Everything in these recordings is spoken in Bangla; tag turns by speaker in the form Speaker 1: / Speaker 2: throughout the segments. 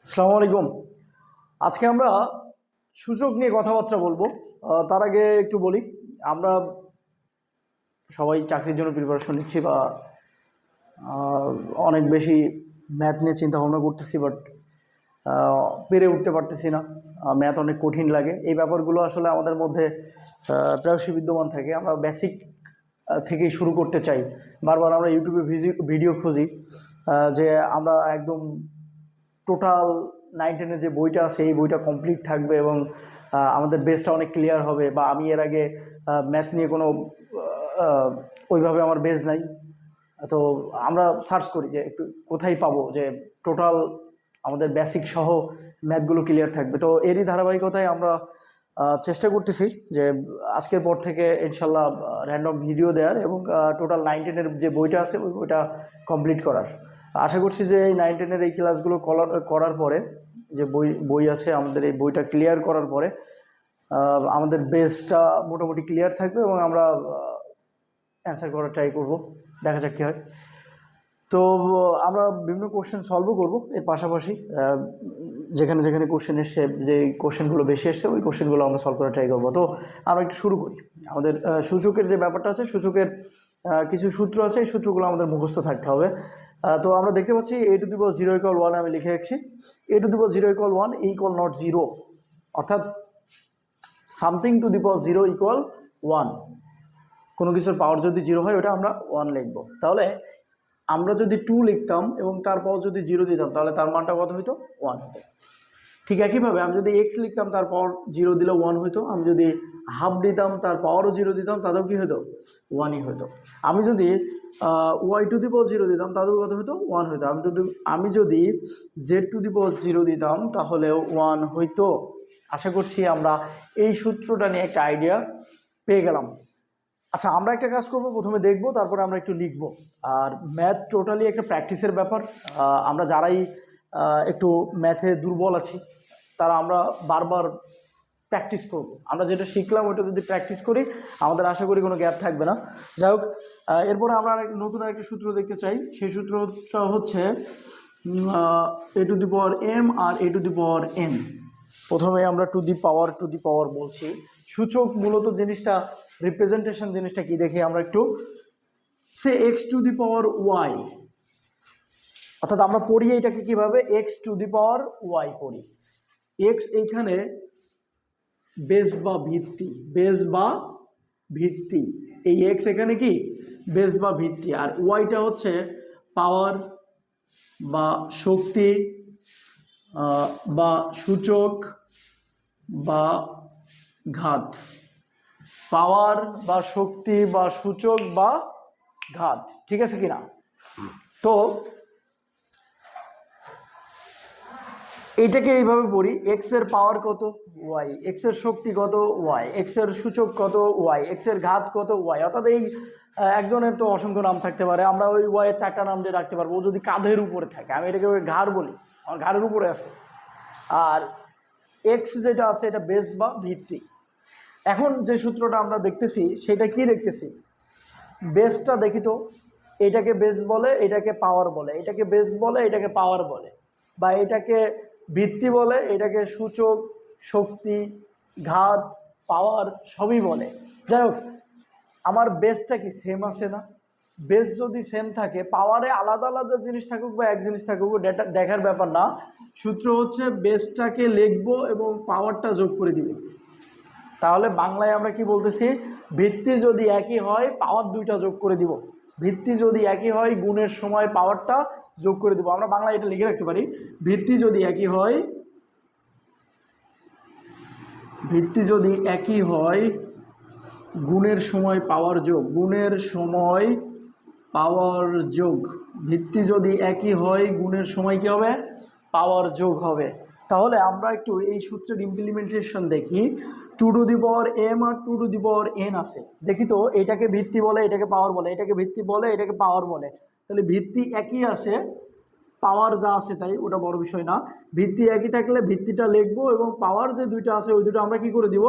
Speaker 1: আসসালামু আলাইকুম। আজকে আমরা সূচক নিয়ে কথাবার্তা বলবো। তার আগে একটু বলি, আমরা সবাই চাকরির জন্য প্রিপারেশন নিচ্ছি বা অনেক বেশি ম্যাথ নিয়ে চিন্তা ভাবনা করতেছি, বাট পেরে উঠতে পারতেছি না। ম্যাথ অনেক কঠিন লাগে। এই ব্যাপারগুলো আসলে আমাদের মধ্যে প্রায়শই বিদ্যমান থাকে। আমরা বেসিক থেকেই শুরু করতে চাই। বারবার আমরা ইউটিউবে ভিডিও খুঁজি যে আমরা একদম টোটাল 9-10-এর যে বইটা আছে এই বইটা কমপ্লিট থাকবে এবং আমাদের বেসটা অনেক ক্লিয়ার হবে। বা আমি এর আগে ম্যাথ নিয়ে কোনো ওইভাবে আমার বেস নাই, তো আমরা সার্চ করি যে একটু কোথায় পাবো যে টোটাল আমাদের বেসিক সহ ম্যাথগুলো ক্লিয়ার থাকবে। তো এরই ধারাবাহিকতায় আমরা চেষ্টা করতেছি যে আজকের পর থেকে ইনশাল্লাহ র্যান্ডম ভিডিও দেওয়ার এবং টোটাল 9-10-এর যে বইটা আছে ওই বইটা কমপ্লিট করার। আশা করছি যে এই 9-10-এর এই ক্লাসগুলো করার পরে যে বই আছে আমাদের, এই বইটা ক্লিয়ার করার পরে আমাদের বেসটা মোটামুটি ক্লিয়ার থাকবে এবং আমরা অ্যান্সার করার ট্রাই করব। দেখা যাক কী হয়। তো আমরা বিভিন্ন কোশ্চেন সলভও করব। এর পাশাপাশি যেখানে যেখানে কোশ্চেন এসছে, যে কোশ্চেনগুলো বেশি এসছে ওই কোশ্চেনগুলো আমরা সলভ করার ট্রাই করবো। তো আমরা একটু শুরু করি। আমাদের সূচকের যে ব্যাপারটা আছে, সূচকের কিছু সূত্র আছে, এই সূত্রগুলো আমাদের মুখস্থ থাকতে হবে। তো আমরা দেখতে পাচ্ছি a⁻0 = 1 আমি লিখে রাখছি। a⁻0 = 1 = not 0, অর্থাৎ সামথিং টু দি পাওয়ার 0 = 1। কোনো কিছুর পাওয়ার যদি 0 হয় ওটা আমরা 1 লিখব। তাহলে আমরা যদি 2 লিখতাম এবং তার পাওয়ার যদি 0 দিতাম তাহলে তার মানটা কত হইতো? 1 হতো। ঠিক একইভাবে আমি যদি x লিখতাম তার পাওয়ার 0 দিলে 1 হইতো। আমি যদি হাফ দিতাম তার পাওয়ারও 0 দিতাম তাতেও কি হতো? 1ই হতো। আমি যদি y⁻0 দিতাম তাতেও কত হতো? 1 হইতো। আমি যদি z⁻0 দিতাম তাহলেও 1 হইতো। আশা করছি আমরা এই সূত্রটা নিয়ে একটা আইডিয়া পেয়ে গেলাম। আচ্ছা, আমরা একটা কাজ করব, প্রথমে দেখব, তারপরে আমরা একটু লিখব। আর ম্যাথ টোটালি একটা প্র্যাকটিসের ব্যাপার। আমরা যারাই একটু ম্যাথে দুর্বল আছি তারা আমরা বারবার প্র্যাকটিস করব। আমরা যেটা শিখলাম ওইটা যদি প্র্যাকটিস করি আমাদের আশা করি কোনো গ্যাপ থাকবে না। যাই হোক, এরপরে আমরা নতুন আরেকটা সূত্র দেখতে চাই। সেই সূত্রটা হচ্ছে a⁻m আর a⁻n। প্রথমে আমরা টু দি পাওয়ার বলছি। সূচক মূলত জিনিসটা, রিপ্রেজেন্টেশন জিনিসটা কি দেখি আমরা একটু। সে x⁻y, অর্থাৎ আমরা পড়ি এটাকে কিভাবে? x⁻y পড়ি। x এইখানে বেস বা ভিত্তি, এই x এখানে কি? বেস বা ভিত্তি। আর ওয়াইটা হচ্ছে পাওয়ার বা শক্তি বা সূচক বা ঘাত। পাওয়ার বা শক্তি বা সূচক বা ঘাত, ঠিক আছে কিনা? তো এইটাকে এইভাবে পড়ি, এক্স এর পাওয়ার কত? ওয়াই। এক্স এর শক্তি কত? ওয়াই। এক্স এর সূচক কত? ওয়াই। এক্স এর ঘাত কত? ওয়াই। অর্থাৎ এই একজনের তো অসংখ্য নাম থাকতে পারে, আমরা ওই ওয়াইয়ের 4টা নাম দিয়ে রাখতে পারবো। ও যদি কাঁধের উপরে থাকে, আমি এটাকে ওই ঘাড় বলি, আমার ঘাড়ের উপরে আছে। আর এক্স যেটা আছে এটা বেস বা ভিত্তি। এখন যে সূত্রটা আমরা দেখতেছি সেটা কি দেখতেছি? বেসটা দেখি তো। এটাকে বেস বলে, এটাকে পাওয়ার বলে, এটাকে বেস বলে, এটাকে পাওয়ার বলে, বা এটাকে ভিত্তি বলে, এটাকে সূচক, শক্তি, ঘাত, পাওয়ার সবই বলে। যাই হোক, আমার বেসটা কি সেম আছে না? বেস যদি সেম থাকে, পাওয়ারে আলাদা আলাদা জিনিস থাকুক বা এক জিনিস থাকুক দেখার ব্যাপার না। সূত্র হচ্ছে বেসটাকে লিখবো এবং পাওয়ারটা যোগ করে দিব। তাহলে বাংলায় আমরা কি বলতেছি? ভিত্তি যদি একই হয় পাওয়ার 2টা যোগ করে দিব। ভিত্তি যদি একই হয় গুণের সময় পাওয়ারটা যোগ করে দিব। আমরা বাংলায় এটা লিখে রাখতে পারি, ভিত্তি যদি একই হয় গুণের সময় পাওয়ার যোগ। গুণের সময় পাওয়ার যোগ। ভিত্তি যদি একই হয় গুণের সময় কি হবে? পাওয়ার যোগ হবে। তাহলে আমরা একটু এই সূত্রের ইমপ্লিমেন্টেশন দেখি। 2⁻m আর 2⁻n আছে। দেখি তো, এটাকে ভিত্তি বলে, এটাকে পাওয়ার বলে, এটাকে ভিত্তি বলে, এটাকে পাওয়ার বলে। তাহলে ভিত্তি একই আছে, পাওয়ার যা আছে তাই, ওটা বড় বিষয় না। ভিত্তি একই থাকলে ভিত্তিটা লিখবো এবং পাওয়ার যে 2টা আছে ওই 2টা আমরা কি করে দিব?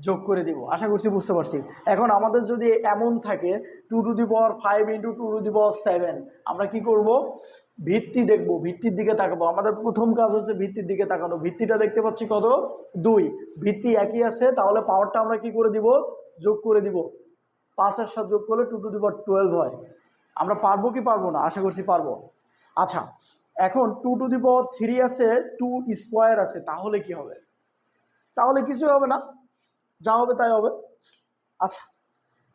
Speaker 1: যোগ করে দিব। আশা করছি বুঝতে পারছি। এখন আমাদের যদি এমন থাকে 2⁵ × 2�7, আমরা কি করব? ভিত্তি দেখবো, ভিত্তির দিকে তাকাবো। আমাদের প্রথম কাজ হচ্ছে ভিত্তির দিকে তাকানো। ভিত্তিটা দেখতে পাচ্ছি কত, 2। ভিত্তি একই আছে, তাহলে পাওয়ারটা আমরা কি করে দিব, যোগ করে দিব। 5 আর 7 যোগ করলে 2 টু দি পাওয়ার 12 হয়। আমরা পারবো কি পারবো না, আশা করছি পারবো। আচ্ছা, এখন 2 টু দি পাওয়ার 3 আছে, 2 স্কোয়ার আছে, তাহলে কি হবে? তাহলে কিছুই হবে না, যা হবে তাই হবে। আচ্ছা,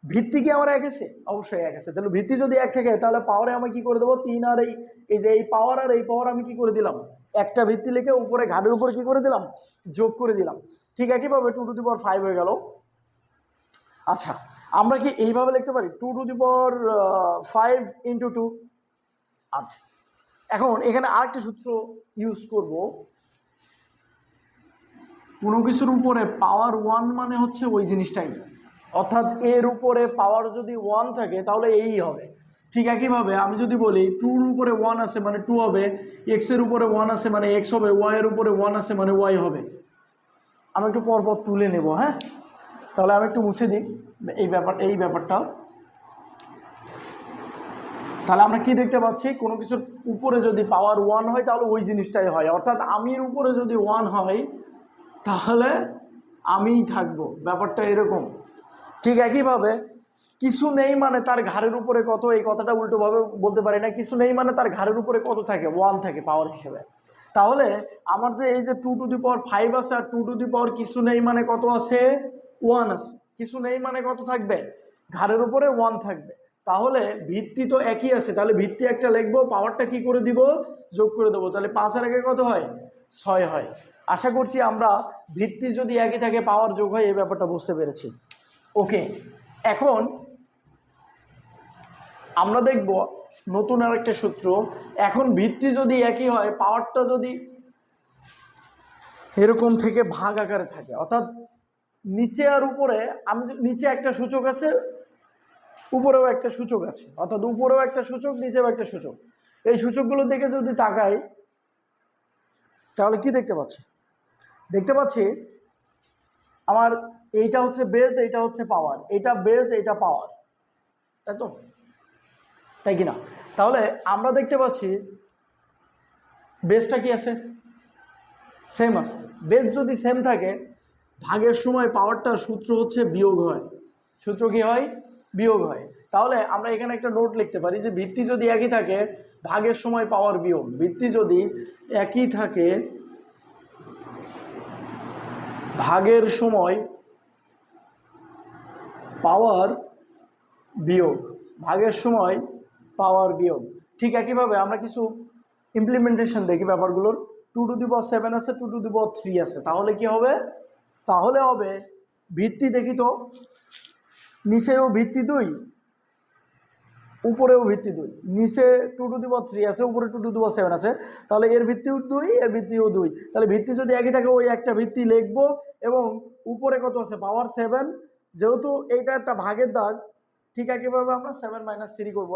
Speaker 1: ভিত্তি কি আমার এক আছে? অবশ্যই এক আছে। তাহলে ভিত্তি যদি এক থাকে তাহলে পাওয়ারে আমি কি করে দেবো, 3 আর এই যে এই পাওয়ার আর এই পাওয়ার আমি কি করে দিলাম, একটা ভিত্তি লিখে উপরে ঘাটের উপরে কি করে দিলাম, যোগ করে দিলাম। ঠিক একইভাবে 2 টু দি পাওয়ার 5 হয়ে গেল। আচ্ছা, আমরা কি এইভাবে লিখতে পারি 2 টু দি পাওয়ার 5 ইন্টু 2? আচ্ছা, এখন এখানে আরেকটা সূত্র ইউজ করব। কোনো কিছুর উপরে পাওয়ার 1 মানে হচ্ছে ওই জিনিসটাই, অর্থাৎ এর উপরে পাওয়ার যদি 1 থাকে তাহলে এই হবে। ঠিক একইভাবে আমি যদি বলি 2-র উপরে 1 আছে মানে 2 হবে, এক্সের উপরে 1 আছে মানে এক্স হবে, ওয়াই এর উপরে 1 আছে মানে ওয়াই হবে। আমি একটু পরপর তুলে নেব, হ্যাঁ? তাহলে আমি একটু মুছে দিই এই ব্যাপারটা। তাহলে আমরা কি দেখতে পাচ্ছি, কোনো কিছুর উপরে যদি পাওয়ার 1 হয় তাহলে ওই জিনিসটাই হয়, অর্থাৎ আমির উপরে যদি 1 হয় তাহলে আমিই থাকবো, ব্যাপারটা এরকম। ঠিক একইভাবে কিছু নেই মানে তার ঘাড়ের উপরে কত, এই কথাটা উল্টোভাবে বলতে পারি না। কিছু নেই মানে তার ঘাড়ের উপরে কত থাকে, 1 থাকে পাওয়ার হিসেবে। তাহলে আমার যে এই যে 2 টু দি পাওয়ার 5 আছে আর 2 টু দি পাওয়ার কিছু নেই মানে কত আছে, 1 আছে। কিছু নেই মানে কত থাকবে, ঘাড়ের উপরে 1 থাকবে। তাহলে ভিত্তি তো একই আছে, তাহলে ভিত্তি একটা লিখবো, পাওয়ারটা কি করে দিব, যোগ করে দেবো। তাহলে 5 আর 1 কত হয়, 6 হয়। আশা করছি আমরা ভিত্তি যদি একই থাকে পাওয়ার যোগ হয়, এই ব্যাপারটা বুঝতে পেরেছি। ওকে, এখন আমরা দেখব নতুন আরেকটা সূত্র। এখন ভিত্তি যদি একই হয়, পাওয়ারটা যদি এরকম থেকে ভাগ আকারে থাকে, অর্থাৎ নিচে আর উপরে, আমি নিচে একটা সূচক আছে, উপরেও একটা সূচক আছে, অর্থাৎ উপরেও একটা সূচক নিচেও একটা সূচক। এই সূচকগুলোর দিকে যদি তাকাই তাহলে কি দেখতে পাচ্ছি, দেখতে পাচ্ছি আমার এইটা হচ্ছে বেস, এইটা হচ্ছে পাওয়ার, এটা বেস এটা পাওয়ার, তাই তো, তাই কি না? তাহলে আমরা দেখতে পাচ্ছি বেসটা কি আছে, সেম আছে। বেস যদি সেম থাকে, ভাগের সময় পাওয়ারটার সূত্র হচ্ছে বিয়োগ হয়। সূত্র কি হয়, বিয়োগ হয়। তাহলে আমরা এখানে একটা নোট লিখতে পারি যে ভিত্তি যদি একই থাকে, ভাগের সময় পাওয়ার বিয়োগ। ভিত্তি যদি একই থাকে, ভাগের সময় পাওয়ার বিয়োগ, ভাগের সময় পাওয়ার বিয়োগ। ঠিক একইভাবে আমরা কিছু ইমপ্লিমেন্টেশন দেখি ব্যাপারগুলোর। 2 টু দি পাওয়ার 7 আছে, 2 টু দি পাওয়ার 3 আছে, তাহলে কি হবে, তাহলে হবে ভিত্তি দেখি তো, নিচেও ভিত্তি 2, উপরেও ভিত্তি 2, নিচে 2 টু দি পাওয়ার 3 আছে, উপরে 2 টু দি পাওয়ার 7 আছে, তাহলে এর ভিত্তিও 2 এর ভিত্তিও 2। তাহলে ভিত্তি যদি একই থাকে ওই একটা ভিত্তি লিখবো, এবং উপরে কত আছে, পাওয়ার 7, যেহেতু এইটা একটা ভাগের দাগ, ঠিক একইভাবে আমরা 7 মাইনাস 3 করবো।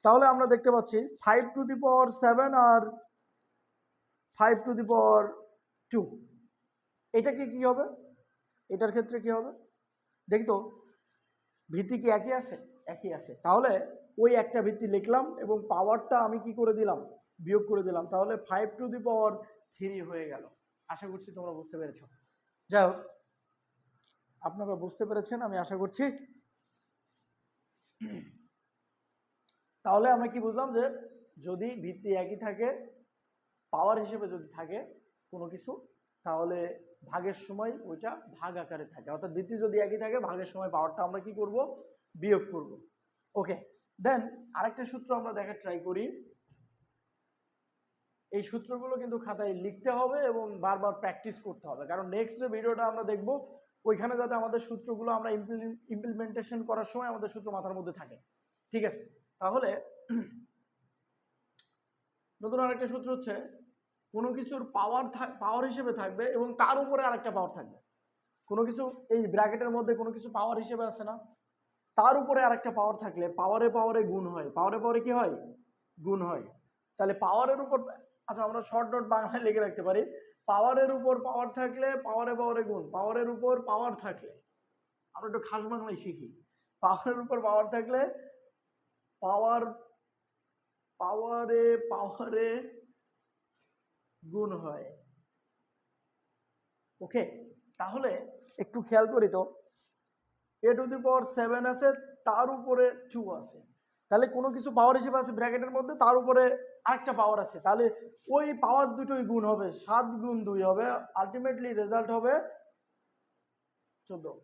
Speaker 1: তাহলে আমরা দেখতে পাচ্ছি 5 to the power 7 R 5 to the পাওয়ার 2, এটাকে কি হবে, এটার ক্ষেত্রে কি হবে দেখি তো, ভিত্তি কি একই আছে, একই আছে। তাহলে ওই একটা ভিত্তি লিখলাম এবং পাওয়ারটা আমি কি করে দিলাম, বিয়োগ করে দিলাম, তাহলে 5 টু দি পাওয়ার 3 হয়ে গেল। আশা করছি তোমরা বুঝতে পেরেছ। যাই হোক, আপনারা বুঝতে পেরেছেন আমি আশা করছি। তাহলে আমরা কি বুঝলাম, যে যদি ভিত্তি একই থাকে, পাওয়ার হিসেবে যদি থাকে কোনো কিছু, তাহলে ভাগের সময় ওইটা ভাগ আকারে থাকে, অর্থাৎ ভিত্তি যদি একই থাকে ভাগের সময় পাওয়ারটা আমরা কি করব, বিয়োগ করব। ওকে, দেন আরেকটা সূত্র আমরা দেখার ট্রাই করি। এই সূত্রগুলো কিন্তু খাতায় লিখতে হবে এবং বারবার প্র্যাকটিস করতে হবে, কারণ নেক্সট যে ভিডিওটা আমরা দেখব ওইখানে যাতে আমাদের সূত্রগুলো আমরা ইমপ্লিমেন্টেশন করার সময় আমাদের সূত্র মাথার মধ্যে থাকে। ঠিক আছে, তাহলে নতুন আরেকটা সূত্র হচ্ছে, কোনো কিছুর পাওয়ার হিসেবে থাকবে এবং তার উপরে আরেকটা পাওয়ার থাকবে। কোনো কিছু এই ব্র্যাকেটের মধ্যে কোনো কিছু পাওয়ার হিসেবে আছে না, তার উপরে আরেকটা পাওয়ার থাকলে পাওয়ারে পাওয়ারে গুণ হয়, পাওয়ারে পাওয়ারে কি হয়, গুণ হয়। তাহলে পাওয়ারের উপর, আচ্ছা আমরা শর্ট নোট বাংলায় লিখে রাখতে পারি, পাওয়ারের উপর পাওয়ার থাকলে পাওয়ারে পাওয়ারে গুণ, পাওয়ারের উপর পাওয়ার থাকলে, আমরা একটু খাস বাংলায় শিখি, পাওয়ারের উপর পাওয়ার থাকলে পাওয়ার পাওয়ারে পাওয়ারে গুণ হয়। ওকে, তাহলে একটু খেয়াল করি তো, a টু দি পাওয়ার 7 আছে, তার উপরে 2 আছে, তাহলে কোনো কিছু পাওয়ার হিসেবে আছে ব্র্যাকেটের মধ্যে, তার উপরে আরেকটা পাওয়ার আছে, তাহলে ওই পাওয়ার দুটোই গুণ হবে, 7 গুণ 2 হবে, আলটিমেটলি রেজাল্ট হবে 14।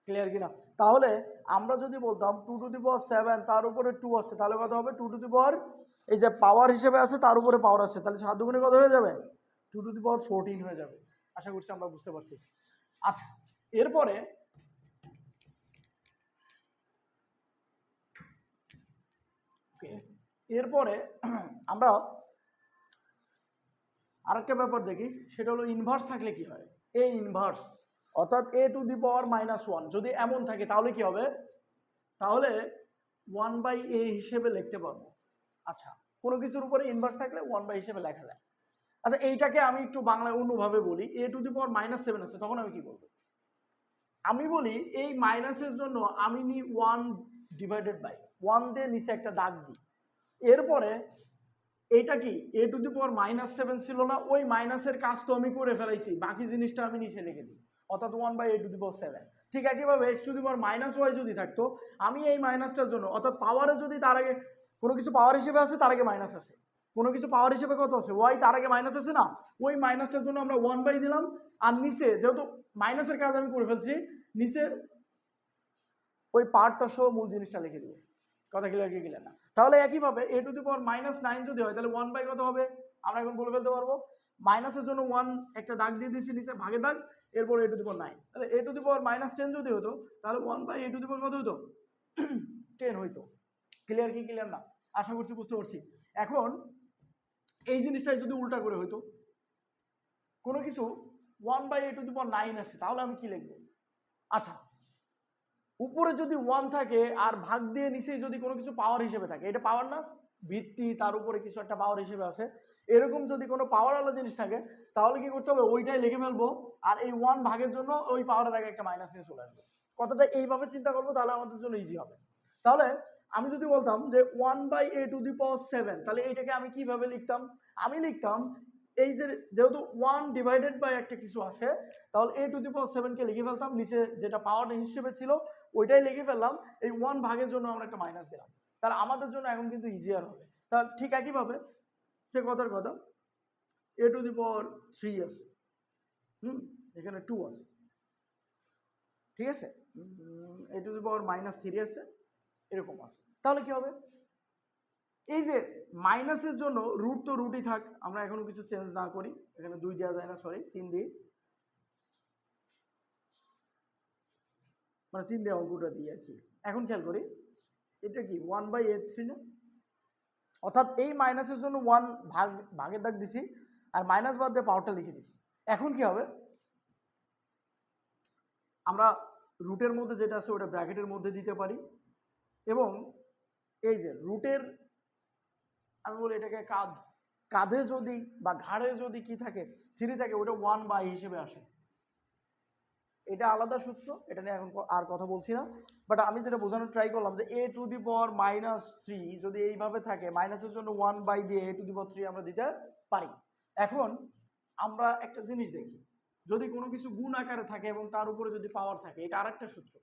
Speaker 1: ক্লিয়ার কিনা? তাহলে আমরা যদি বলতাম 2 টু দি পাওয়ার 7 তার উপরে 2 আছে, তাহলে কত হবে? 2 টু দি পাওয়ার, এই যে পাওয়ার হিসেবে আছে তার উপরে পাওয়ার আছে, তাহলে 7 দুগুণে কত হয়ে যাবে? 2 টু দি পাওয়ার 14 হয়ে যাবে। আশা করছি আমরা বুঝতে পারছি। আচ্ছা, এরপরে এরপরে আমরা আরেকটা ব্যাপার দেখি, সেটা হলো ইনভার্স থাকলে কি হয়। এ ইনভার্স অর্থাৎ a টু দি পাওয়ার -1 যদি এমন থাকে তাহলে কি হবে? তাহলে 1/a হিসেবে লিখতে পারবো। আচ্ছা, কোনো কিছুর উপরে ইনভার্স থাকলে 1/a হিসেবে লেখা যায়। আচ্ছা, এইটাকে আমি একটু বাংলায় অন্যভাবে বলি, a টু দি পাওয়ার -7 আছে, তখন আমি কি বলবো? আমি বলি এই মাইনাসের জন্য আমি নিই 1/1 দিয়ে নিচে একটা দাগ দিই, এরপরে এইটা কি a টু দি পাওয়ার -7 ছিল না, ওই মাইনাসের কাজ তো আমি করে ফেলাইছি, বাকি জিনিসটা আমি নিচে লিখে দিই, অর্থাৎ 1/a টু দি পাওয়ার 7। ঠিক একইভাবে x to the power -y যদি থাকতো, আমি এই মাইনাসটার জন্য, অর্থাৎ পাওয়ারে যদি তার আগে কোনো কিছু পাওয়ার হিসেবে আছে, তার আগে মাইনাস আছে, কোনো কিছু পাওয়ার হিসেবে কত আছে? y, তার আগে মাইনাস আছে না, ওই মাইনাসটার জন্য আমরা 1/, দিলাম, আর নিচে যেহেতু মাইনাসের কাজ আমি করে ফেলছি, নিচে ওই পার্টটা সহ মূল জিনিসটা লিখে দিব। কথা ক্লিয়ার কি ক্লিয়ার না? তাহলে একইভাবে a টু দি পাওয়ার -9 যদি হয়, তাহলে 1/, কত হবে আমরা এখন বলে ফেলতে পারবো। মাইনাসের জন্য 1 একটা দাগ দিয়ে দিচ্ছি নিচে, ভাগের দাগ, এরপর a টু দি পাওয়ার 9, তাহলে a টু দি পাওয়ার -10 যদি হতো, তাহলে 1/a টু দি পাওয়ার কত হতো? 10 হইতো। ক্লিয়ার কি ক্লিয়ার না? আশা করছি বুঝতে পারছি। এখন এই জিনিসটাই যদি উল্টা করে হইতো, কোনো কিছু 1/a টু দি পাওয়ার 9 আছে, তাহলে আমি কি লিখবো? আচ্ছা, উপরে যদি 1 থাকে আর ভাগ দিয়ে নিচে যদি কোনো কিছু পাওয়ার হিসেবে থাকে, এটা পাওয়ার না, ভিত্তি, তার উপরে কিছু একটা পাওয়ার হিসেবে আছে, এরকম যদি কোনো পাওয়ার আলো জিনিস থাকে, তাহলে কি করতে হবে? ওইটাই লিখে ফেলবো, আর এই 1 ভাগের জন্য ওই পাওয়ারের আগে একটা মাইনাস নিয়ে চলে আসবে। কথাটা এইভাবে চিন্তা করবো, তাহলে আমাদের জন্য ইজি হবে। তাহলে আমি যদি বলতাম যে 1/a টু দি পাওয়ার 7, তাহলে এইটাকে আমি কিভাবে লিখতাম? আমি লিখতাম এই যে যেহেতু 1/, একটা কিছু আছে, তাহলে a টু দি পাওয়ার 7 কে লিখে ফেলতাম, নিচে যেটা পাওয়ার হিসেবে ছিল ওইটাই লিখে ফেললাম, এই 1 ভাগের জন্য আমরা একটা মাইনাস দিলাম, তাহলে আমাদের জন্য এখন কিন্তু ইজিয়ার হবে। তাহলে ঠিক একইভাবে সে কথার কথা a টু দি পাওয়ার 3 আছে, এখানে 2 আছে, ঠিক আছে, a টু দি পাওয়ার -3 আছে, এরকম আছে, তাহলে কি হবে? এই যে মাইনাসের জন্য রুট তো রুটই থাক, আমরা এখনো কিছু চেঞ্জ না করি, এখানে 2 দেওয়া যায় না, সরি 3 দিই, মানে 3 দিয়ে অঙ্কটা দিই আর কি। এখন খেয়াল করি, এটা কি 1/a3 না, অর্থাৎ এই মাইনাসের জন্য 1 ভাগের দাগ দিছি, আর মাইনাস বাদ দিয়ে পাওয়ারটা লিখে দিছি। এখন কি হবে? আমরা রুটের মধ্যে যেটা আছে ওটা ব্র্যাকেটের মধ্যে দিতে পারি, এবং এই যে রুটের, আমি বলি এটাকে কাঁধে যদি বা ঘাড়ে যদি কি থাকে 3 থাকে, ওটা 1/, হিসেবে আসে। এটা আলাদা সূত্র, এটা নিয়ে এখন আর কথা বলছি না, বাট আমি যেটা বোঝানোর ট্রাই করলাম যে a টু দি পাওয়ার -3 যদি এইভাবে থাকে, মাইনাসের জন্য 1/, দিয়ে a টু দি পাওয়ার 3 আমরা দিতে পারি। এখন আমরা একটা জিনিস দেখি, যদি কোনো কিছু গুণ আকারে থাকে এবং তার উপরে যদি পাওয়ার থাকে, এটা আরেকটা সূত্র,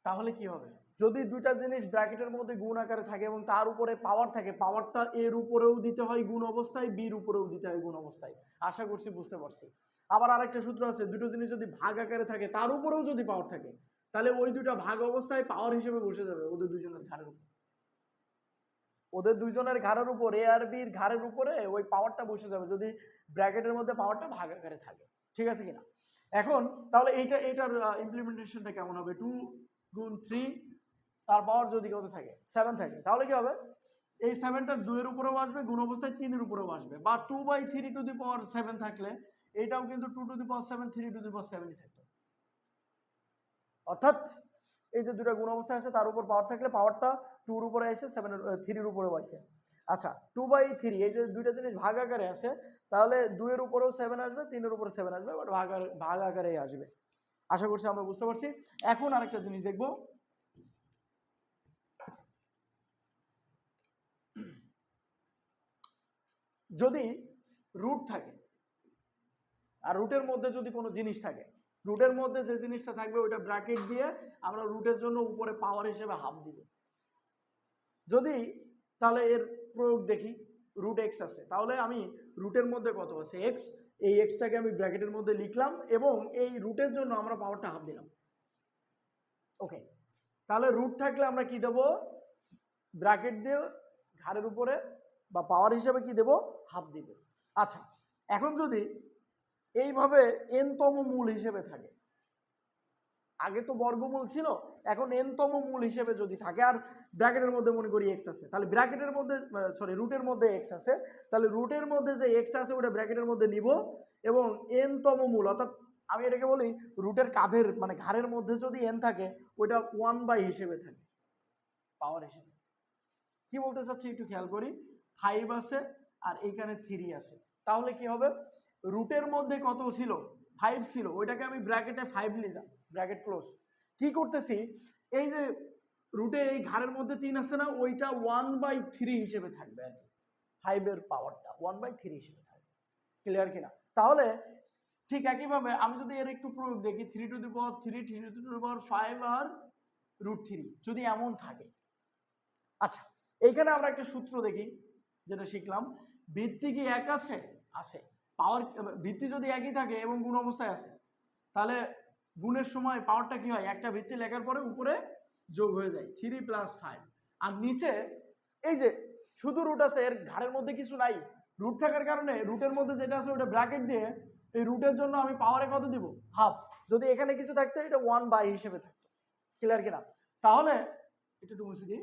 Speaker 1: তাহলে কি হবে? যদি দুইটা জিনিস ব্র্যাকেটের মধ্যে গুণ আকারে থাকে এবং তার উপরে পাওয়ার থাকে, পাওয়ারটা এর উপরেও দিতে হয় গুণ অবস্থায়, বির উপরেও দিতে হয় গুণ অবস্থায়। আশা করছি বুঝতে পারছি। আবার আরেকটা সূত্র আছে, দুটো জিনিস যদি ভাগ আকারে থাকে, তার উপরেও যদি পাওয়ার থাকে, তাহলে ওই দুটা ভাগ অবস্থায় পাওয়ার হিসেবে বসে যাবে ওদের দুজনের ঘাড়ের উপর। ওদের দুইজনের ঘাড়ের উপর, এ আর বির ঘাড়ের উপরে ওই পাওয়ারটা বসে যাবে যদি ব্র্যাকেটের মধ্যে পাওয়ারটা ভাগ আকারে থাকে। ঠিক আছে কিনা? এখন তাহলে এইটার ইমপ্লিমেন্টেশনটা কেমন হবে? 2 গুণ 3, তার পাওয়ার যদি কত থাকে? 7 থাকে, তাহলে কি হবে? এই 7টা 2 এর উপরেও আসবে, গুণ অবস্থায় 3 এর উপরেও আসবে, বা 2/3 টু দি পাওয়ার 7 থাকলে এটাও কিন্তু 2 to the power 7, 3 to the পাওয়ার 7ই থাকতো। অর্থাৎ এই যে দুটো গুণ অবস্থায় আছে, তার উপর পাওয়ার থাকলে পাওয়ারটা 2 এর উপরে আসে, 3 এর উপরেও আসে। আচ্ছা, 2/3, এই যে দুইটা জিনিস ভাগ আকারে আছে, তাহলে 2 এর উপরেও 7 আসবে, 3 এর উপরে 7 আসবে, বাট ভাগ আকারেই আসবে। আশা করছি আমরা বুঝতে পারছি। এখন আরেকটা জিনিস দেখব, যদি রুট থাকে আর রুটের মধ্যে যদি কোনো জিনিস থাকে, রুটের মধ্যে যে জিনিসটা থাকবে ওইটা ব্র্যাকেট দিয়ে আমরা রুটের জন্য উপরে পাওয়ার হিসেবে হাফ দিব। যদি তাহলে এর প্রয়োগ দেখি, রুট এক্স আছে, তাহলে আমি রুটের মধ্যে কত আছে এক্স, এই এক্সটাকে আমি ব্র্যাকেটের মধ্যে লিখলাম এবং এই রুটের জন্য আমরা পাওয়ারটা হাফ দিলাম। ওকে, তাহলে রুট থাকলে আমরা কি দেব, ব্র্যাকেট দিয়ে ঘাড়ের উপরে বা পাওয়ার হিসেবে কি দেব, হাফ দিব। আচ্ছা, এখন যদি এইভাবে এনতম মূল হিসেবে থাকে, আগে তো বর্গমূল ছিল, এখন এনতম মূল হিসেবে যদি থাকে আর ব্র্যাকেটের মধ্যে মনে করি এক্স আছে, তাহলে ব্র্যাকেটের মধ্যে রুটের মধ্যে এক্স আছে, তাহলে রুটের মধ্যে যে এক্সটা আছে ওটা ব্র্যাকেটের মধ্যে নিব এবং এনতম মূল, অর্থাৎ আমি এটাকে বলি রুটের কাঁধের মানে ঘাড়ের মধ্যে যদি এন থাকে ওইটা 1/, হিসেবে থাকে পাওয়ার হিসেবে। কি বলতে চাচ্ছি একটু খেয়াল করি, 5 আছে আর এইখানে 3 আছে, তাহলে কি হবে, রুটের মধ্যে কত ছিল, 5 ছিল, ওইটাকে আমি ব্র্যাকেটে 5 নিলাম, ব্র্যাকেট ক্লোজ। কি করতেছি, এই যে রুটে এই ঘাড়ের মধ্যে 3 আছে না, ওইটা 1/3 হিসেবে থাকবে আর কি, 5 এর পাওয়ারটা 1/3 হিসেবে থাকবে। ক্লিয়ার কিনা? তাহলে ঠিক একইভাবে আমি যদি এর একটু প্রয়োগ দেখি, 3 to the power 3, 3 to the পাওয়ার 5 আর √3 যদি এমন থাকে। আচ্ছা, এইখানে আমরা একটা সূত্র দেখি যেটা শিখলাম, ভিত্তি কি এক আছে, আছে, পাওয়ার ভিত্তি যদি একই থাকে এবং গুণ অবস্থায় আছে তাহলে গুণের সময় পাওয়ারটা কি হয়, একটা ভিত্তি লেখার পরে উপরে যোগ হয়ে যায় 3 + 5, আর নিচে এই যে শুধু রুট আছে, এর ঘাড়ের মধ্যে কিছু নাই, রুট থাকার কারণে রুটের মধ্যে যেটা আছে ওটা ব্র্যাকেট দিয়ে এই রুটের জন্য আমি পাওয়ারে কত দিব, হাফ। যদি এখানে কিছু থাকতো এটা 1/, হিসেবে থাকতো। ক্লিয়ার কিনা? তাহলে এটা একটু মুছে দিই,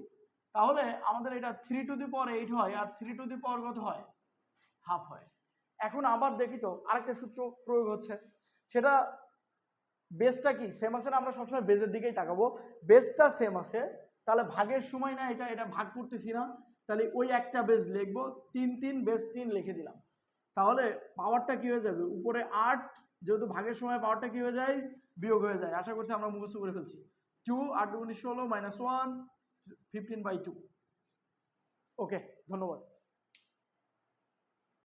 Speaker 1: তাহলে আমাদের এটা 3 টু দি পাওয়ার 8 হয় আর 3 টু দি পাওয়ার কত হয়, হাফ হয়। এখন আবার দেখি তো আরেকটা সূত্র প্রয়োগ হচ্ছে, সেটা বেসটা কি সেম আছে না, আমরা সবসময় বেসের দিকেই তাকাবো, বেসটা সেম আছে, তাহলে ভাগের সময় না এটা ভাগ করতেছি না, তাহলে ওই একটা বেস লিখবো, 3 3 বেস 3 লিখে দিলাম, তাহলে পাওয়ারটা কি হয়ে যাবে, উপরে 8, যেহেতু ভাগের সময় পাওয়ারটা কি হয়ে যায়, বিয়োগ হয়ে যায়। আশা করছি আমরা মুখস্থ করে ফেলছি। 2 8 × 16 -1 15/2। ওকে, ধন্যবাদ।